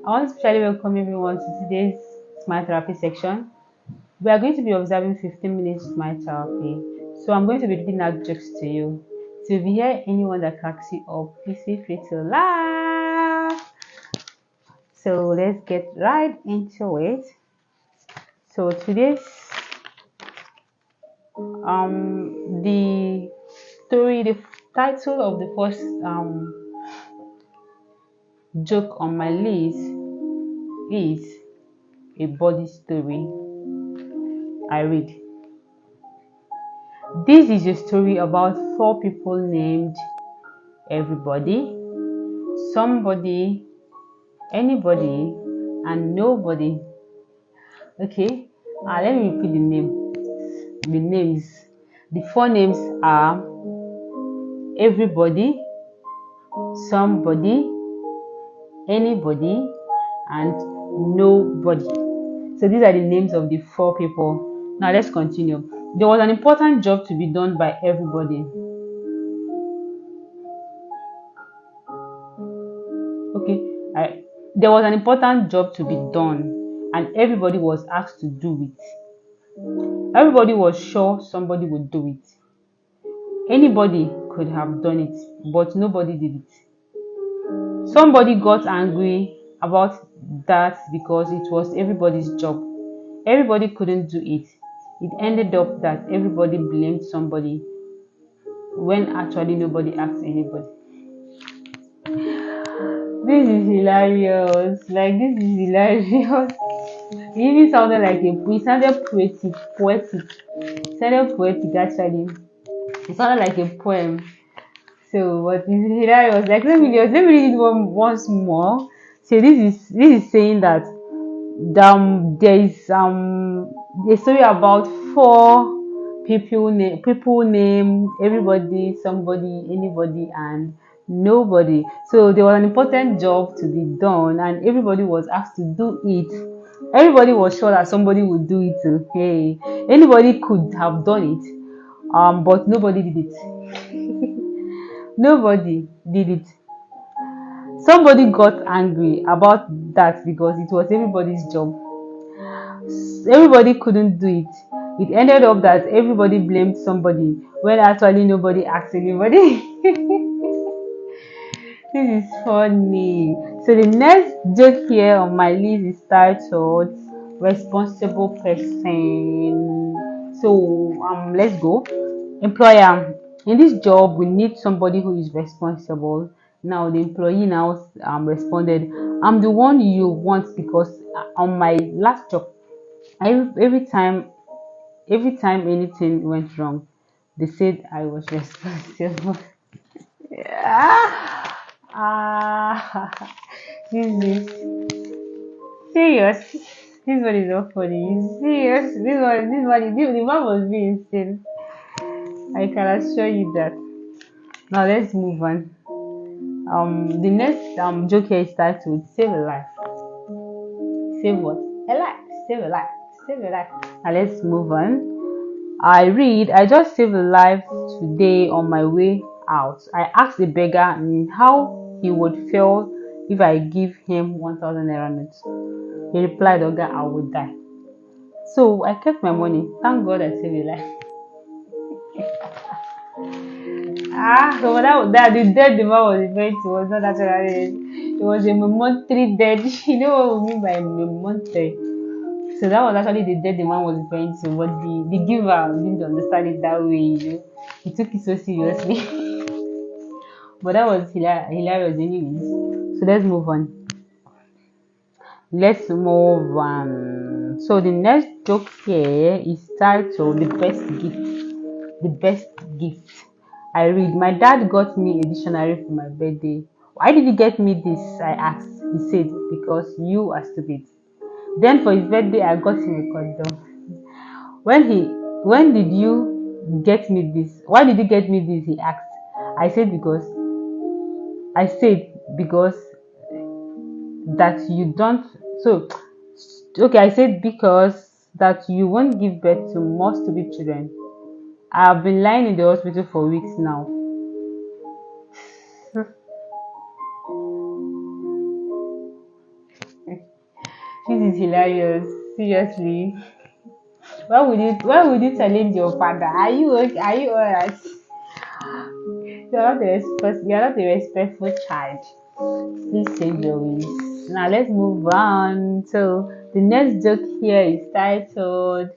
I want to especially welcome everyone to today's Smart Therapy section. We are going to be observing 15 minutes Smart Therapy. So I'm going to be reading out jokes to you. So if you hear anyone that cracks you up, please feel free to laugh. So let's get right into it. So today's the story, the title of the first joke on my list is a body story. I read. This is a story about four people named everybody, somebody, anybody, and nobody. Okay, let me repeat the name. The names. The four names are everybody, somebody, anybody, and nobody. So these are the names of the four people. Now let's continue. There was an important job to be done by everybody. Okay, there was an important job to be done, and everybody was asked to do it. Everybody was sure somebody would do it. Anybody could have done it, but nobody did it. Somebody got angry about that because it was everybody's job. Everybody couldn't do it. It ended up that everybody blamed somebody when actually nobody asked anybody. This is hilarious. Like, this is hilarious. It even sounded like it sounded poetic. It sounded poetic actually. It sounded like a poem. So what is hilarious? Like, let me read it once more. So this is saying that there is a story about four people name everybody, somebody, anybody, and nobody. So there was an important job to be done, and everybody was asked to do it. Everybody was sure that somebody would do it. Hey, anybody could have done it, but nobody did it. Nobody did it. Somebody got angry about that because it was everybody's job. Everybody couldn't do it. It ended up that everybody blamed somebody when actually nobody asked anybody. This is funny. So the next joke here on my list is titled responsible person. So let's go. Employer, in this job we need somebody who is responsible. Now the employee now responded, I'm the one you want because on my last job, every time anything went wrong, they said I was responsible. Ah, ah, this is serious. This one is not funny. It's serious. The man was being insane. I can assure you that. Now let's move on. The next joke here is titled "Save a Life." Save what? A life. Save a life. Save a life. Now let's move on. I read, I just saved a life today on my way out. I asked the beggar how he would feel if I give him 1,000 naira notes. He replied, Oga, I would die. So I kept my money. Thank God I saved a life. So the dead the man was referring to was not actually, it was a momentary dead. You know what we mean by momentary? So that was actually the dead the man was referring to, but the giver didn't understand it that way. He took it so seriously. But that was hilarious anyways. So let's move on. So the next joke here is titled The Best Gift. The Best Gift. I read, my dad got me a dictionary for my birthday. Why did he get me this? I asked. He said, because you are stupid. Then for his birthday, I got him a condom. When did you get me this? Why did you get me this? He asked. I said because that you don't. So okay, I said because that you won't give birth to more stupid children. I have been lying in the hospital for weeks now. This is hilarious. Seriously. Why would you challenge your father? Are you okay? Are you alright? You're not a respectful child. Please change your ways. Now let's move on. So the next joke here is titled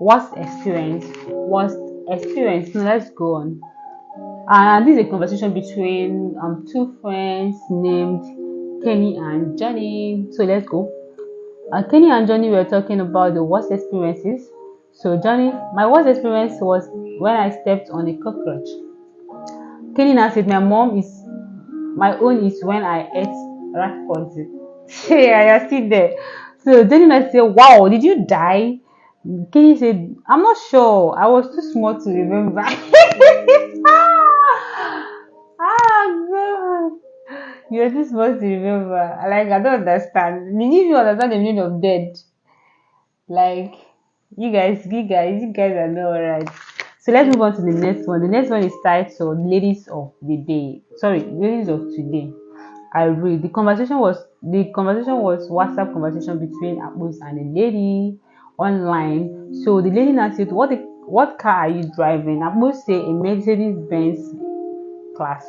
"Worst Experience." Worst experience. Now let's go on. And this is a conversation between two friends named Kenny and Johnny. So let's go. Kenny and Johnny were talking about the worst experiences. So Johnny, my worst experience was when I stepped on a cockroach. Kenny now said, my own is when I ate rat poison. Yeah, you're still there. So Johnny now said, wow, did you die? Kenny said, I'm not sure. I was too small to remember. God. You're too small to remember. Like, I don't understand. Did you understand the meaning of dead? Like, you guys are not alright. So let's move on to the next one. The next one is titled Ladies of the Day. Sorry, Ladies of Today. I read. The conversation was WhatsApp conversation between Abus and a lady online. So the lady now said, what car are you driving? Abus say a Mercedes Benz class.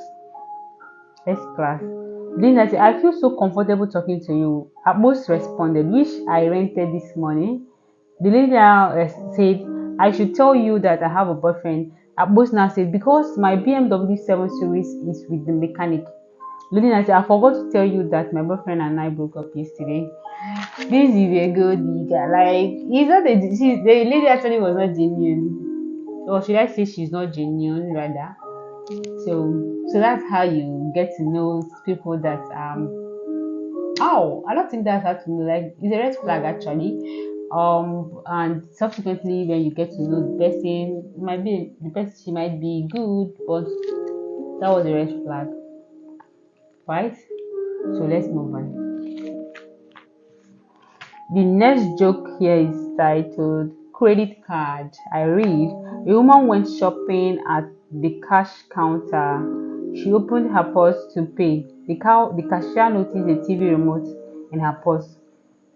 S class. The lady now said, I feel so comfortable talking to you. Abus responded, which I rented this morning. The lady now said, I should tell you that I have a boyfriend. Abos now said, because my BMW 7 Series is with the mechanic. The lady now said, I forgot to tell you that my boyfriend and I broke up yesterday. This is a good nigga. Like, the lady actually was not genuine. Or should I say she's not genuine, rather? So that's how you get to know people that Oh, I don't think that's how to know. Like, it's a red flag actually. And subsequently, when you get to know the person, she might be good, but that was a red flag, right? So let's move on. The next joke here is titled "Credit Card." I read: A woman went shopping at the cash counter. She opened her purse to pay. The cashier noticed a TV remote in her purse.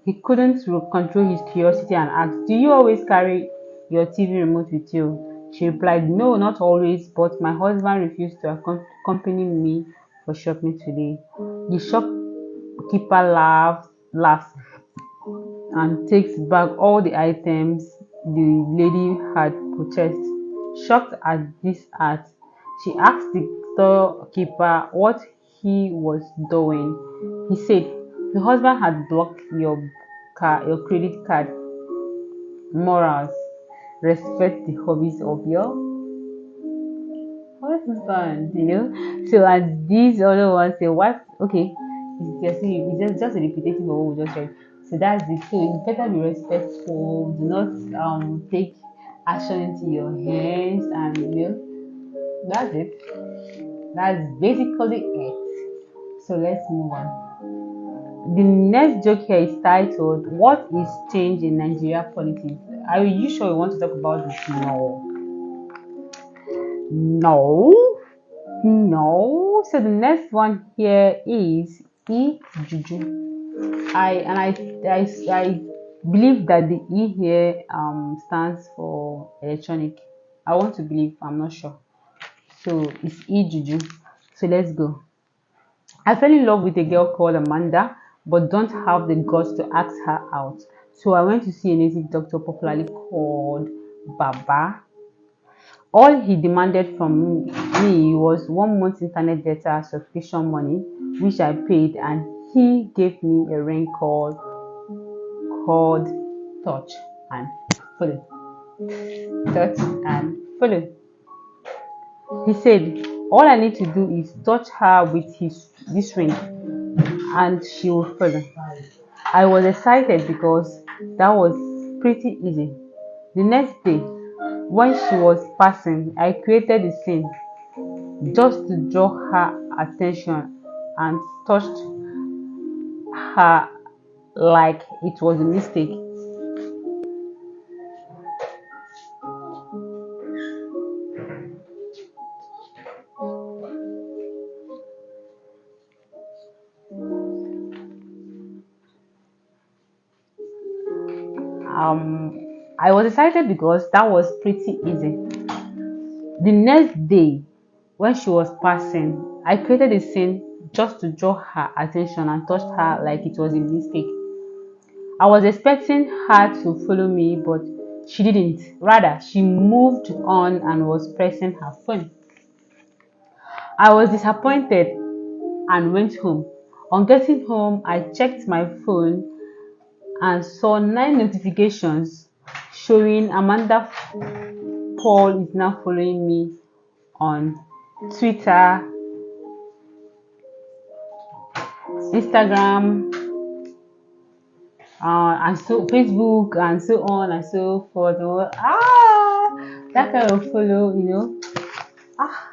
He couldn't control his curiosity and asked, Do you always carry your TV remote with you? She replied, No, not always, but my husband refused to accompany me for shopping today. The shopkeeper laughs, and takes back all the items the lady had purchased. Shocked at this act, she asked the storekeeper what he was doing. He said, Your husband had blocked your credit card. Morals. Respect the hobbies of your husband. So, and these other ones say, What? Okay, it's just a repetitive of what we just read. So that's it. So you better be respectful. Do not take action into your hands, and that's it. That's basically it. So let's move on. The next joke here is titled "What is change in Nigeria politics?" Are you sure you want to talk about this? No, no. So the next one here is E Juju. I believe that the E here stands for electronic. I want to believe. I'm not sure. So it's E Juju. So let's go. I fell in love with a girl called Amanda, but don't have the guts to ask her out. So I went to see a native doctor popularly called Baba. All he demanded from me was 1 month internet data subscription money, which I paid, and he gave me a ring called Touch and Follow. Touch and Follow. He said, all I need to do is touch her with this ring and she will follow. I was excited because that was pretty easy. The next day, when she was passing, I created the scene just to draw her attention and touched her like it was a mistake. I was excited because that was pretty easy. The next day, when she was passing, I created a scene just to draw her attention and touched her like it was a mistake. I was expecting her to follow me, but she didn't. Rather, she moved on and was pressing her phone. I was disappointed and went home. On getting home, I checked my phone and saw 9 notifications showing Amanda Paul is now following me on Twitter, Instagram, and so Facebook, and so on and so forth. That kind of follow, Ah,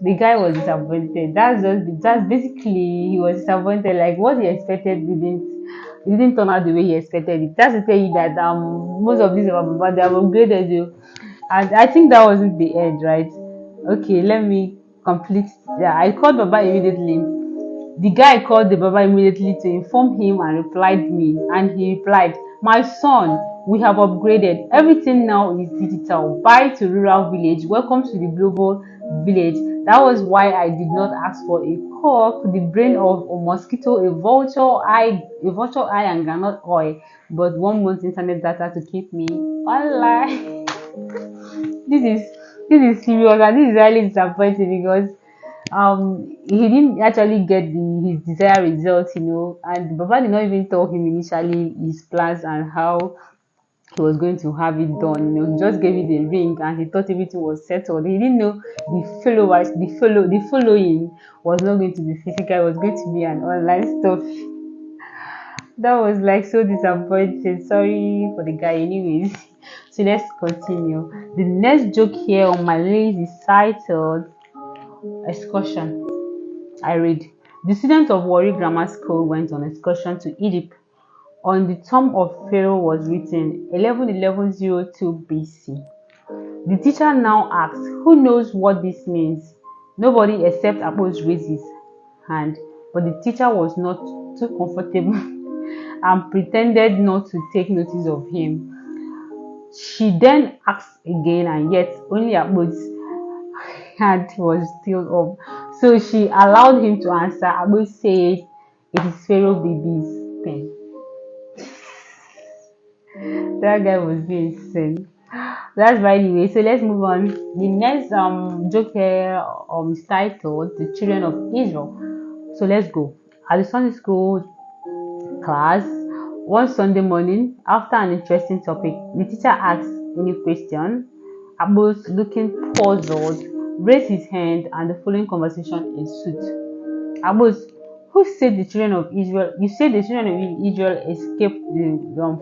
the guy was disappointed. That's basically he was disappointed. Like what he expected didn't turn out the way he expected it. That's to tell you that most of these but they have upgraded you, and I think that wasn't the end, right? Okay, let me complete. Yeah, I called Baba immediately. The guy called the Baba immediately to inform him and replied me, and he replied, "My son, we have upgraded. Everything now is digital. Bye to rural village. Welcome to the global village." That was why I did not ask for a cock, the brain of a mosquito, a vulture eye, and granite oil, but 1 month internet data to keep me online. this is this is serious, and this is really disappointing because he didn't actually get his desired results, and Baba did not even tell him initially his plans and how he was going to have it done. He just gave it a ring and he thought everything was settled. He didn't know the following was not going to be physical, it was going to be an online stuff. That was like so disappointing. Sorry for the guy, anyways. So let's continue. The next joke here on my list is titled Excursion. I read, the students of Warri Grammar School went on excursion to Egypt. On the tomb of Pharaoh was written 1102 BC. The teacher now asked, who knows what this means? Nobody except Abos raised his hand, but the teacher was not too comfortable and pretended not to take notice of him. She then asked again, and yet only Abos hand was still up. So she allowed him to answer. Abu said, it is Pharaoh baby's pen. That guy was being insane. That's by the way. So let's move on. The next joke here is titled The Children of Israel. So let's go. At the Sunday school class, one Sunday morning, after an interesting topic, the teacher asked any question. Abu, looking puzzled, raised his hand and the following conversation ensued. Abbas, who said the children of Israel? You said the children of Israel escaped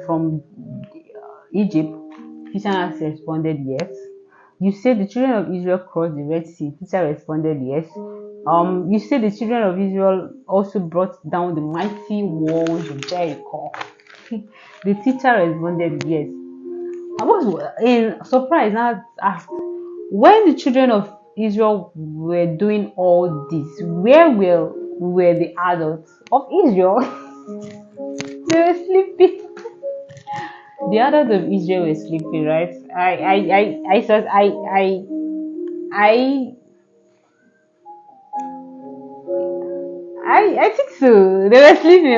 from Egypt. Teacher responded yes. You said the children of Israel crossed the Red Sea. Teacher responded yes. You said the children of Israel also brought down the mighty walls of Jericho. The teacher responded yes. I was in surprise and asked, when the children of Israel were doing all this, where were the adults of Israel? They were sleeping. The adults of Israel were sleeping, right? I I think so. They were sleeping.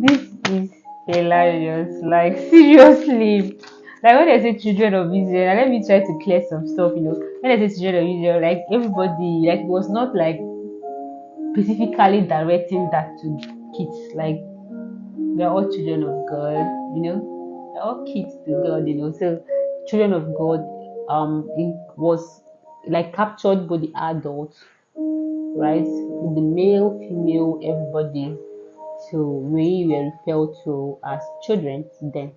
This is hilarious. Like seriously. Like when they say children of Israel, let me try to clear some stuff, When they say children of Israel, like everybody, like it was not like specifically directing that to kids. Like they're all children of God, They're all kids to God, So children of God, it was like captured by the adults, right? With the male, female, everybody. So we were referred to as children then,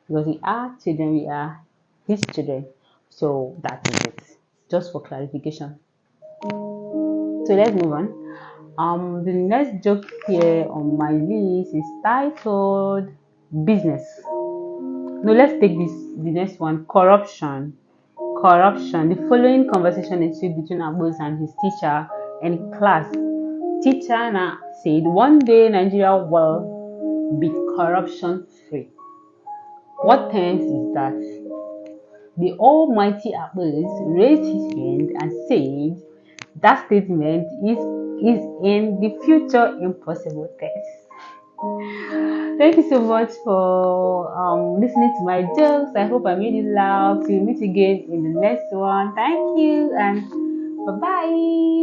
because we are children, we are his children. So that is it. Just for clarification. So let's move on. The next joke here on my list is titled Business. No, let's take the next one, Corruption. Corruption. The following conversation ensued between Abbas and his teacher in class. Tichana said one day Nigeria will be corruption free. What tense is that? The Almighty Abbas raised his hand and said that statement is in the future impossible tense. Thank you so much for listening to my jokes. I hope I made you laugh. We'll meet again in the next one. Thank you and bye bye.